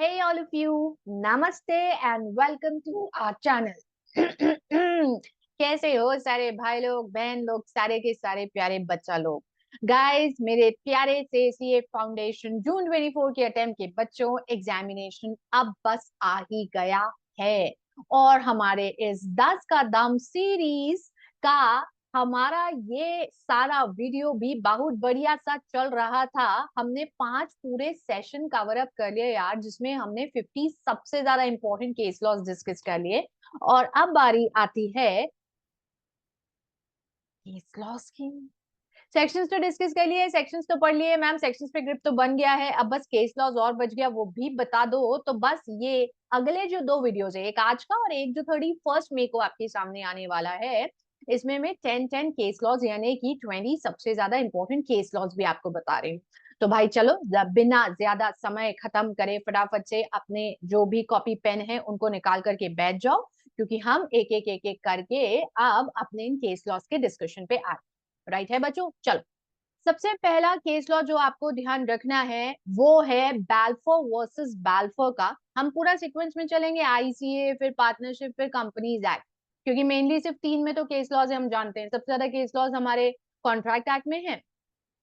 Hey all of you, Namaste and welcome to our channel. कैसे हो सारे भाई लोग बहन लोग सारे के सारे प्यारे बच्चा लोग। गाइस मेरे प्यारे से सीए फाउंडेशन जून 24 के अटेम्प्ट के बच्चों एग्जामिनेशन अब बस आ ही गया है। और हमारे इस 10 का दम सीरीज का हमारा ये सारा वीडियो भी बहुत बढ़िया सा चल रहा था। हमने 5 पूरे सेशन कवर अप कर लिए यार, जिसमें हमने 50 सबसे ज्यादा इंपॉर्टेंट केस लॉस डिस्कस कर लिए। और अब बारी आती है केस लॉस की। सेक्शंस तो डिस्कस कर लिए, सेक्शंस तो पढ़ लिए मैम, सेक्शंस पे ग्रिप तो बन गया है। अब बस केस लॉज और बच गया, वो भी बता दो। तो बस ये अगले जो 2 वीडियोस है, एक आज का और एक जो 31 मई को आपके सामने आने वाला है, इसमें मैं 10 केस लॉज यानी कि 20 सबसे ज्यादा इंपॉर्टेंट केस लॉज भी आपको बता रही हूँ। तो भाई चलो बिना ज्यादा समय खत्म करे फटाफट से अपने जो भी कॉपी पेन है उनको निकाल करके बैठ जाओ, क्योंकि हम एक एक करके अब अपने इन केस लॉज के डिस्कशन पे आ। राइट है बच्चों, चलो। सबसे पहला केस लॉ जो आपको ध्यान रखना है वो है बैल्फोर वर्सेस बैल्फोर का। हम पूरा सीक्वेंस में चलेंगे, आईसीए फिर पार्टनरशिप फिर कंपनीज एक्ट, क्योंकि मेनली सिर्फ 3 में तो केस लॉज हम जानते हैं। सबसे ज्यादा केस लॉज हमारे कॉन्ट्रैक्ट एक्ट में है,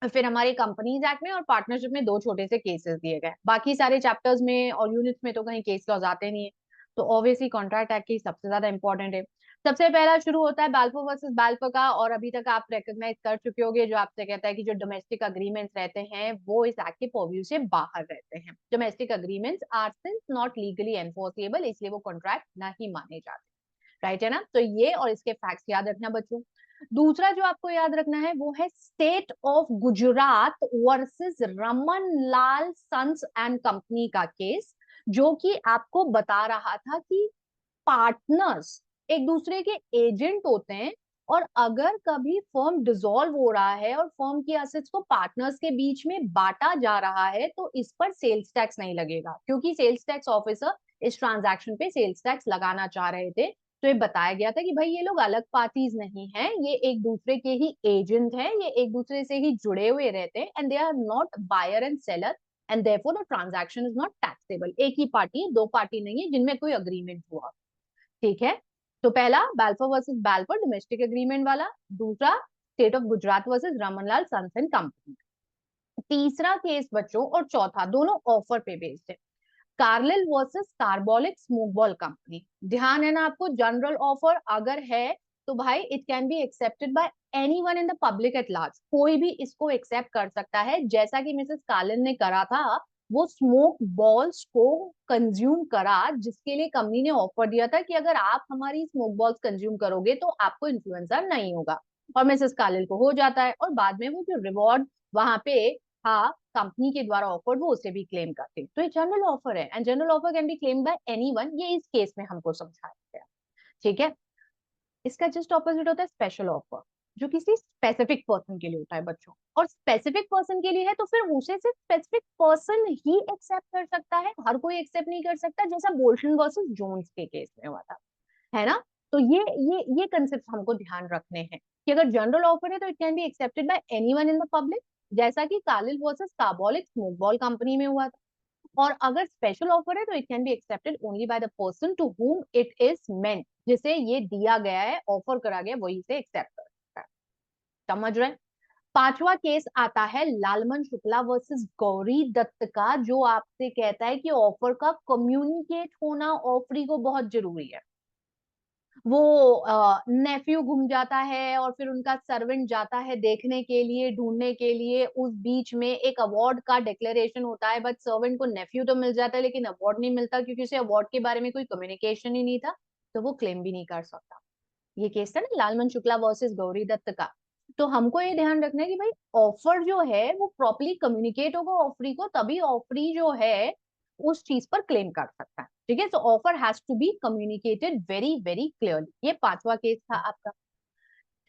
फिर हमारे कंपनीज एक्ट में, और पार्टनरशिप में 2 छोटे से केसेस दिए गए। बाकी सारे चैप्टर्स में और यूनिट्स में तो कहीं केस लॉज आते नहीं है। तो ऑब्वियसली कॉन्ट्रैक्ट एक्ट की सबसे ज्यादा इंपॉर्टेंट है। सबसे पहला शुरू होता है बाल्फो वर्सेस बाल्फो का, और अभी तक आप रिकॉग्नाइज कर चुके होंगे, जो आपसे कहता है कि जो डोमेस्टिक अग्रीमेंट्स रहते हैं वो इस एक्ट के पर्व्यू से बाहर रहते हैं। Domestic agreements are since not legally enforceable, इसलिए वो कॉन्ट्रैक्ट नहीं माने जाते। राइट है ना? तो ये और इसके फैक्ट्स याद रखना बच्चों। दूसरा जो आपको याद रखना है वो है state of Gujarat versus Raman Lal sons and company का केस, जो कि आपको बता रहा था कि पार्टनर्स एक दूसरे के एजेंट होते हैं, और अगर कभी फर्म डिसॉल्व हो रहा है और फर्म की एसेट्स को पार्टनर्स के बीच में बांटा जा रहा है तो इस पर सेल्स टैक्स नहीं लगेगा, क्योंकि सेल्स टैक्स ऑफिसर इस ट्रांजैक्शन पे सेल्स टैक्स लगाना चाह रहे थे। तो ये बताया गया था कि भाई ये लोग अलग पार्टीज नहीं हैं, ये एक दूसरे के ही एजेंट हैं, ये एक दूसरे से ही जुड़े हुए रहते हैं, and they are not buyer and seller, and therefore the transaction is not taxable. एक ही पार्टी, 2 पार्टी नहीं है जिनमें कोई अग्रीमेंट हुआ। ठीक है? तो पहला Balfour versus Balfour domestic agreement वाला, दूसरा state of Gujarat versus Ramanlal sons and company. तीसरा केस बच्चों और चौथा दोनों ऑफर पे बेस्ड है, Carlill versus Carbolic smoke ball company. ध्यान है ना आपको, जनरल ऑफर अगर है तो भाई it can be accepted by anyone in the public at large, कोई भी इसको एक्सेप्ट कर सकता है, जैसा कि मिसेस कार्लिन ने करा था। वो स्मोक बॉल्स को कंज्यूम करा, जिसके लिए कंपनी ने ऑफर दिया था कि अगर आप हमारी स्मोक बॉल्स कंज्यूम करोगे तो आपको इन्फ्लुएंजा नहीं होगा। और मिसेस कार्लिन को हो जाता है, और बाद में वो जो रिवॉर्ड वहां पे हाँ कंपनी के द्वारा ऑफर्ड वो उसे भी क्लेम करते। तो ये जनरल ऑफर है, and general offer can B claim bye anyone, ये इस केस में हमको समझाया गया। ठीक है? इसका जस्ट ऑपोजिट होता है स्पेशल ऑफर, जो किसी स्पेसिफिक पर्सन के लिए होता है बच्चों, और स्पेसिफिक पर्सन के लिए है तो फिर उसे सिर्फ स्पेसिफिक पर्सन ही एक्सेप्ट कर सकता है, हर कोई एक्सेप्ट नहीं कर सकता, जैसा बोल्टन वर्सेस जोन्स के केस में हुआ था। है ना? तो ये कंसेप्ट हमको ध्यान रखने हैं कि अगर जनरल ऑफर है तो it can be accepted by anyone in the public, जैसा कि Carlill versus Carbolic smoke ball company में हुआ था। और अगर स्पेशल ऑफर है तो it can be accepted only by the person to whom it is meant, जिसे ये दिया गया है, ऑफर करा गया, वही से एक्सेप्ट कर सकता है। समझ रहे हैं? पांचवा केस आता है लालमन शुक्ला वर्सेस गौरी दत्त का, जो आपसे कहता है कि ऑफर का कम्युनिकेट होना ऑफरी को बहुत जरूरी है। वो नेफ्यू घूम जाता है और फिर उनका सर्वेंट जाता है देखने के लिए, ढूंढने के लिए, उस बीच में एक अवार्ड का डिक्लेरेशन होता है, बट सर्वेंट को नेफ्यू तो मिल जाता है लेकिन अवार्ड नहीं मिलता, क्योंकि उसे अवार्ड के बारे में कोई कम्युनिकेशन ही नहीं था, तो वो क्लेम भी नहीं कर सकता। ये केस था ना लालमन शुक्ला वर्सेस गौरी दत्त का। तो हमको ये ध्यान रखना है कि भाई ऑफर जो है वो प्रॉपरली कम्युनिकेट होगा ऑफरी को, तभी ऑफरी जो है उस चीज पर क्लेम कर सकता है। ठीक है? So offer has to be communicated very very clearly. ये पांचवा केस था आपका।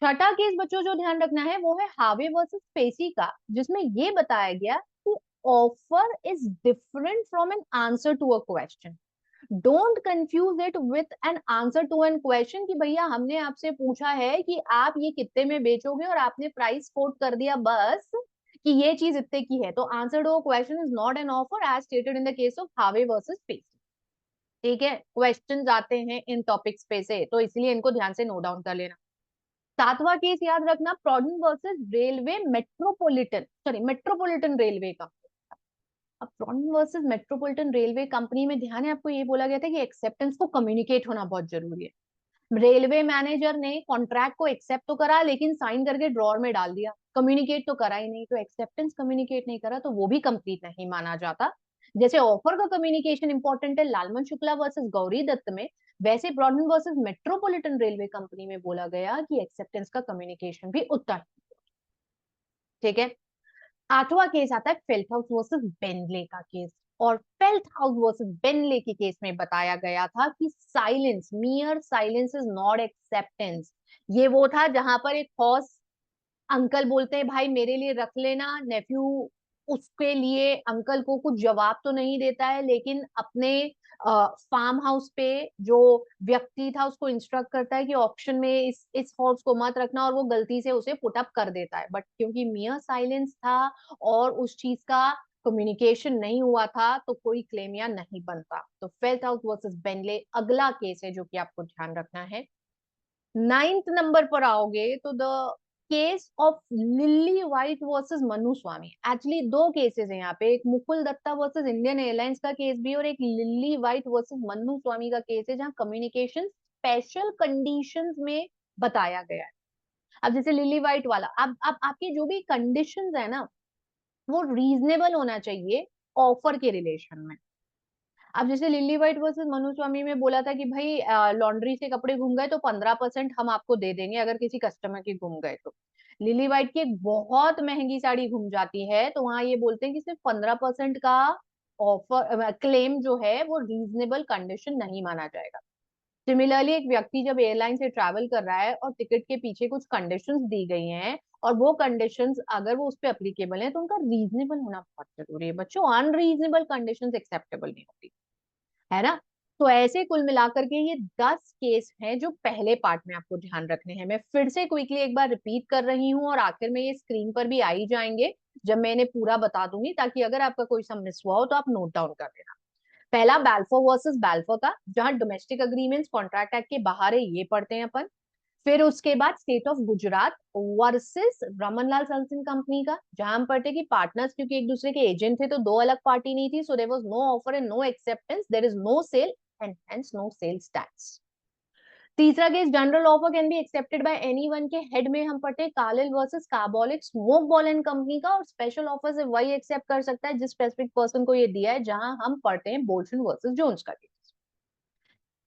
छठा केस बच्चों जो ध्यान रखना है वो है हावे वर्सेस पेसी का, जिसमें ये बताया गया कि offer is different from an answer to a question. Don't confuse it with an answer to an question, कि भैया हमने आपसे पूछा है कि आप ये कितने में बेचोगे और आपने प्राइस कोट कर दिया बस, कि ये चीज इतने की है, तो answer to question is not an offer as stated in the case of Harvey versus Facey. ठीक है, क्वेश्चंस आते हैं इन टॉपिक्स पे से, तो इसलिए इनको ध्यान से नोट डाउन कर लेना। सातवां केस याद रखना, Brogden versus Railway Metropolitan, sorry Metropolitan Railway का। अब Brogden versus Metropolitan railway company में ध्यान है, आपको ये बोला गया था कि एक्सेप्टेंस को कम्युनिकेट होना बहुत जरूरी है। रेलवे मैनेजर ने कॉन्ट्रैक्ट को एक्सेप्ट तो करा, लेकिन साइन करके ड्रॉर में डाल दिया, कम्युनिकेट तो करा ही नहीं, तो एक्सेप्टेंस कम्युनिकेट नहीं करा तो वो भी कंप्लीट नहीं माना जाता। जैसे ऑफर का कम्युनिकेशन इंपॉर्टेंट है लालमन शुक्ला वर्सेस गौरी दत्त में, वैसे Brogden versus Metropolitan railway company में बोला गया कि एक्सेप्टेंस का कम्युनिकेशन भी उतना ही। ठीक है, आठवां केस आता है फेल्टहाउस वर्सेस बेनले का केस। और फेल्टहाउस वर्सेस बेनले के केस में बताया गया था कि silence, मियर silence is not acceptance. ये वो था जहां पर एक हॉर्स, अंकल बोलते हैं भाई मेरे लिए रख लेना, नेफ्यू उसके लिए अंकल को कुछ जवाब तो नहीं देता है, लेकिन अपने फार्म हाउस पे जो व्यक्ति था उसको इंस्ट्रक्ट करता है कि ऑप्शन में इस हॉर्स को मत रखना, और वो गलती से उसे पुट अप कर देता है, बट क्योंकि मियर साइलेंस था और उस चीज का कम्युनिकेशन नहीं हुआ था तो कोई क्लेम या नहीं बनता। तो फेल्टहाउस वर्सेस बेनले अगला केस है जो कि आपको ध्यान रखना है। नाइन्थ नंबर पर आओगे तो the case of Lily White versus Manu Swami. Actually दो केसेस हैं यहाँ पे, एक Mukul Dutta versus Indian Airlines का केस भी, और एक Lily White versus Manu Swami का केस है, जहाँ कम्युनिकेशन स्पेशल कंडीशंस में बताया गया है। अब जैसे लिली व्हाइट वाला, अब आपके जो भी कंडीशंस है ना, वो रीजनेबल होना चाहिए ऑफर के रिलेशन में। अब जैसे लिली व्हाइट वर्सेस मनु स्वामी में बोला था कि भाई लॉन्ड्री से कपड़े घूम गए तो 15% हम आपको दे देंगे अगर किसी कस्टमर के घूम गए तो। लिली व्हाइट की एक बहुत महंगी साड़ी घूम जाती है, तो वहां ये बोलते हैं कि सिर्फ 15% का ऑफर क्लेम जो है वो रीजनेबल कंडीशन नहीं माना जाएगा। सिमिलरली एक व्यक्ति जब एयरलाइन से ट्रैवल कर रहा है और टिकट के पीछे कुछ कंडीशंस दी गई हैं, और वो कंडीशंस अगर वो उस पर अप्लीकेबल है तो उनका रीजनेबल होना बहुत जरूरी है बच्चों, अनरीजनेबल कंडीशंस एक्सेप्टेबल नहीं होती, है ना। तो ऐसे कुल मिलाकर के ये 10 केस हैं जो पहले पार्ट में आपको ध्यान रखने हैं। मैं फिर से क्विकली एक बार रिपीट कर रही हूँ, और आखिर में ये स्क्रीन पर भी आ ही जाएंगे जब मैं इन्हें पूरा बता दूंगी, ताकि अगर आपका कोई सम मिस हुआ हो तो आप नोट डाउन कर लेना। पहला बैल्फोर वर्सेस बैल्फोर का, जहां डोमेस्टिक अग्रीमेंट्स कॉन्ट्रैक्ट एक्ट के बाहर है, ये पढ़ते हैं अपन। फिर उसके बाद State of Gujarat versus Ramanlal सनसिन कंपनी का, जहां हम पढ़ते कि पार्टनर्स क्योंकि एक दूसरे के एजेंट थे तो दो अलग पार्टी नहीं थी, so there was no offer and no acceptance, there is no sale and hence no sales tax. तीसरा case general offer can be accepted by anyone के हेड में हम पढ़ते हैं Carlill versus Carbolic smoke Ball and company का, और special offer से वही एक्सेप्ट कर सकता है जिस स्पेसिफिक पर्सन को ये दिया है, जहां हम पढ़ते हैं बोल्टन वर्सेस जोन्स का केस।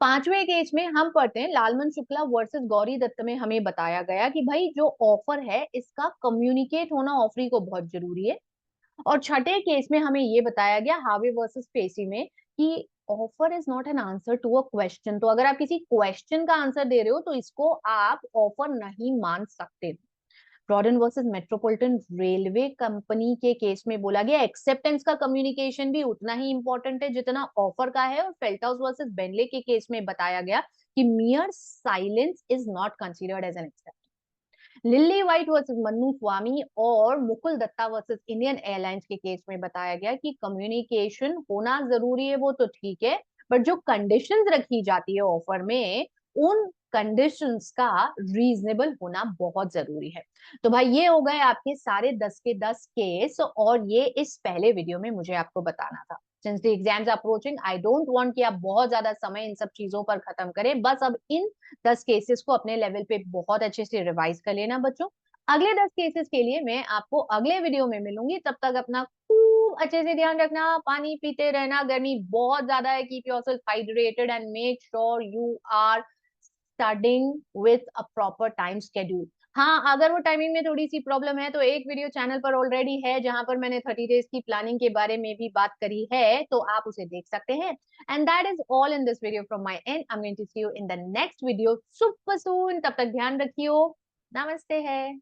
पांचवें केस में हम पढ़ते हैं लालमन शुक्ला वर्सेस गौरी दत्त में, हमें बताया गया कि भाई जो ऑफर है इसका कम्युनिकेट होना ऑफरी को बहुत जरूरी है। और छठे केस में हमें ये बताया गया हावे वर्सेस पेसी में कि offer is not an answer to a question, तो अगर आप किसी क्वेश्चन का आंसर दे रहे हो तो इसको आप ऑफर नहीं मान सकते। Brogden versus Metropolitan railway Company के केस में बोला गया एक्सेप्टेंस का कम्युनिकेशन भी उतना ही इंपॉर्टेंट है जितना ऑफर का है, और फेल्टहाउस वर्सेस बेनले के केस में बताया गया कि mere silence is not considered as an acceptance. Lily White versus Mannu Swami और Mukul Dutta versus Indian Airlines के केस में बताया गया कि कम्युनिकेशन होना जरूरी है, वो तो ठीक है, बट जो कंडीशंस रखी जाती है ऑफर में, उन कंडीशंस का रीजनेबल होना बहुत जरूरी है। तो भाई ये हो गए आपके सारे 10 के 10 केस, और ये इस पहले वीडियो में मुझे आपको बताना था। Since the exams approaching, I don't want कि आप बहुत ज्यादा समय इन सब चीजों पर खत्म करें, बस अब इन 10 केसेस को अपने लेवल पे बहुत अच्छे से रिवाइज कर लेना बच्चों। अगले 10 केसेस के लिए मैं आपको अगले वीडियो में मिलूंगी, तब तक अपना खूब अच्छे से ध्यान रखना, पानी पीते रहना, गर्मी बहुत ज्यादा है, keep yourself hydrated and make sure you are studying with a proper time schedule. हाँ, अगर वो टाइमिंग में थोड़ी सी प्रॉब्लम है तो एक वीडियो चैनल पर ऑलरेडी है जहां पर मैंने 30 डेज की प्लानिंग के बारे में भी बात करी है, तो आप उसे देख सकते हैं। And that is all in this video from my end, I am going to see you in the next video super soon, तब तक ध्यान रखियो, नमस्ते है।